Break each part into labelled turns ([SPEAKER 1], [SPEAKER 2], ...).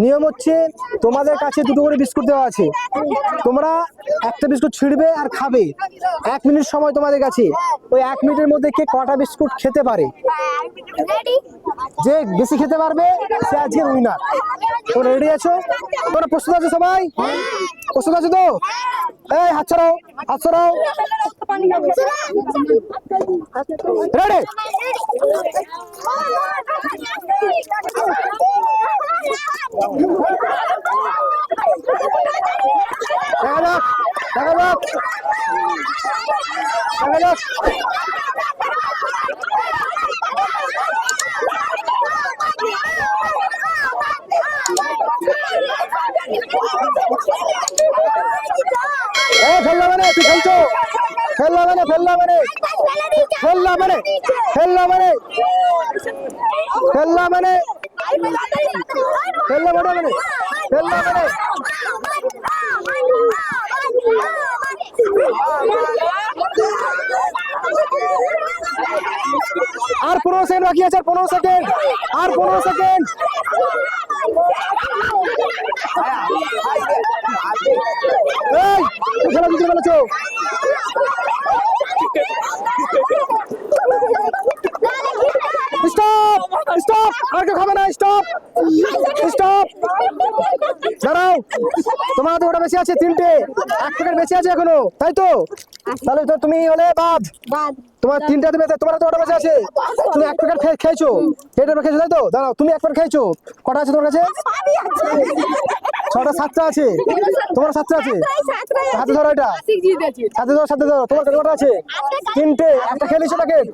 [SPEAKER 1] নিয়ম হচ্ছে তোমাদের কাছে দুটো করে বিস্কুট দেওয়া আছে, তোমরা একটা বিস্কুট ছিঁড়বে আর খাবে। 1 মিনিট সময় তোমাদের কাছে, ওই 1 মিনিটের মধ্যে কে কটা বিস্কুট খেতে পারে, যে বেশি খেতে পারবে সে আজকে উইনার। তোমরা রেডি আছো? তোমরা প্রস্তুত আছো সবাই? প্রস্তুত আছো তো? এই হাত ছড়াও, হাত ছড়াও। রেডি? দেখা যাক, দেখা যাক, দেখা যাক। ফেললা মানে তুই খেলছো, ফেললা মানে, ফেললা মানে, ফেললা মানে, ফেললা মানে, ফেললা মানে, ফেললা মানে, ফেললা মানে। আর 15 সেকেন্ড বাকি আছে, আর 15 সেকেন্ড, আর 15 সেকেন্ড। এই খেলা দিতে বলেছো? স্টপ, স্টপ, আর কেউ খাবে না, স্টপ, স্টপ। দাঁড়াও, তোমার তো ওটা বেশি আছে, 3টে, 1 প্যাকেট বেশি আছে এখনো, তাই তো? তাহলে তো তুমি হলে বাদ। তোমার 3টাতে বেঁচে, তোমার তো ওটা বেঁচে আছে, তুমি 1 প্যাকেট খেয়েছো, পেটের খেয়েছো, তাই তো? দাঁড়াও, তুমি 1 প্যাকেট খেয়েছো, কটা আছে তোমার কাছে? 6টা, 7টা আছে, তোমার 7টা আছে। হাতে ধরো, এটা হাতে ধরো, সাথে ধরো। তোমার কাছে কটা আছে? 3টে, একটা খেয়ে নিছো প্যাকেট,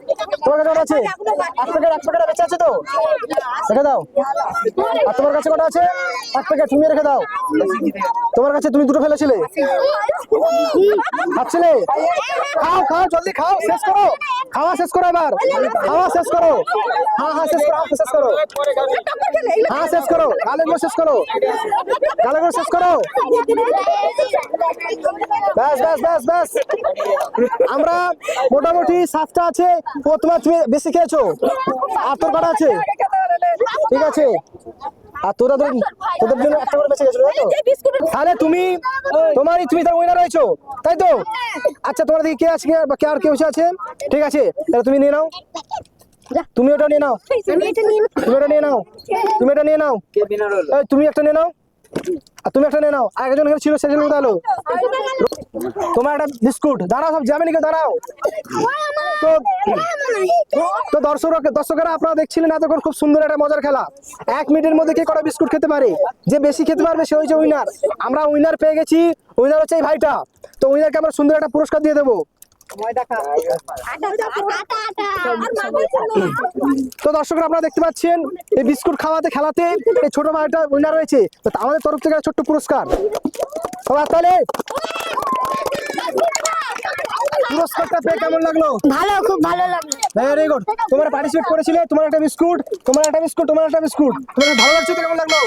[SPEAKER 1] তোমার কাছে কটা আছে? 1 প্যাকেট, 1 প্যাকেট বেঁচে আছে তো, রেখে দাও। আর তোমার কাছে কটা আছে? 1 প্যাকেট, তুমি রেখে দাও। তোমার কাছে তুমি 2টো ফেলেছিলে, খাচ্ছিলে? খাও, খাও, জলদি খাও, শেষ করো, খাওয়া শেষ করো, এবার খাওয়া শেষ করো। হ্যাঁ হ্যাঁ, শেষ করো, শেষ করো, হ্যাঁ শেষ করো, গালেগুলো শেষ করো, গালেগুলো শেষ করো। ব্যাস ব্যাস ব্যাস ব্যাস। আমরা মোটামুটি 7টা আছে, ও তোমার তুমি বেশি খেয়েছো, আর তোর কটা আছে? ঠিক আছে, আর তোদের জন্য একটা করে বেঁচে গেছিল, তাহলে তুমি তুমি তার উইনার হয়েছো, তাই তো? আচ্ছা, তোমার দিকে কে আছে, কে আর কেউ আছে? ঠিক আছে, তাহলে তুমি নিয়ে নাও, তুমি ওটা নিয়ে নাও, তুমি ওটা নিয়ে নাও, তুমি এটা নিয়ে নাও, তুমি একটা নিয়ে নাও, আর তুমি একটা নিয়ে নাও। আর একজন ছিল, সেজন কোথায় হলো? তোমার একটা বিস্কুট। দাঁড়াও, সব যাবে নাকি? দাঁড়াও। তো দর্শকেরা আপনারা দেখছিলেন এতক্ষণ খুব সুন্দর একটা মজার খেলা। 1 মিনিটের মধ্যে কে কটা বিস্কুট খেতে পারে, যে বেশি খেতে পারবে সে হচ্ছে উইনার। আমরা উইনার পেয়ে গেছি, উইনার হচ্ছে এই ভাইটা। তো উইনারকে আমরা সুন্দর একটা পুরস্কার দিয়ে দেবো। তো দর্শকরা আপনারা দেখতে পাচ্ছেন এই বিস্কুট খাওয়াতে খেলাতে এই ছোট ভাইটা উইনার হয়েছে। তো আমাদের তরফ থেকে ছোট্ট পুরস্কার। তাহলে পুরস্কারটা পেয়ে কেমন লাগলো?
[SPEAKER 2] ভালো, খুব ভালো লাগলো।
[SPEAKER 1] Very good. তোমরা পার্টিসিপেট করেছিলে, তোমার একটা বিস্কুট, তোমার একটা বিস্কুট, তোমার একটা বিস্কুট, তোমার ভালো লাগছে তো? কেমন লাগলো?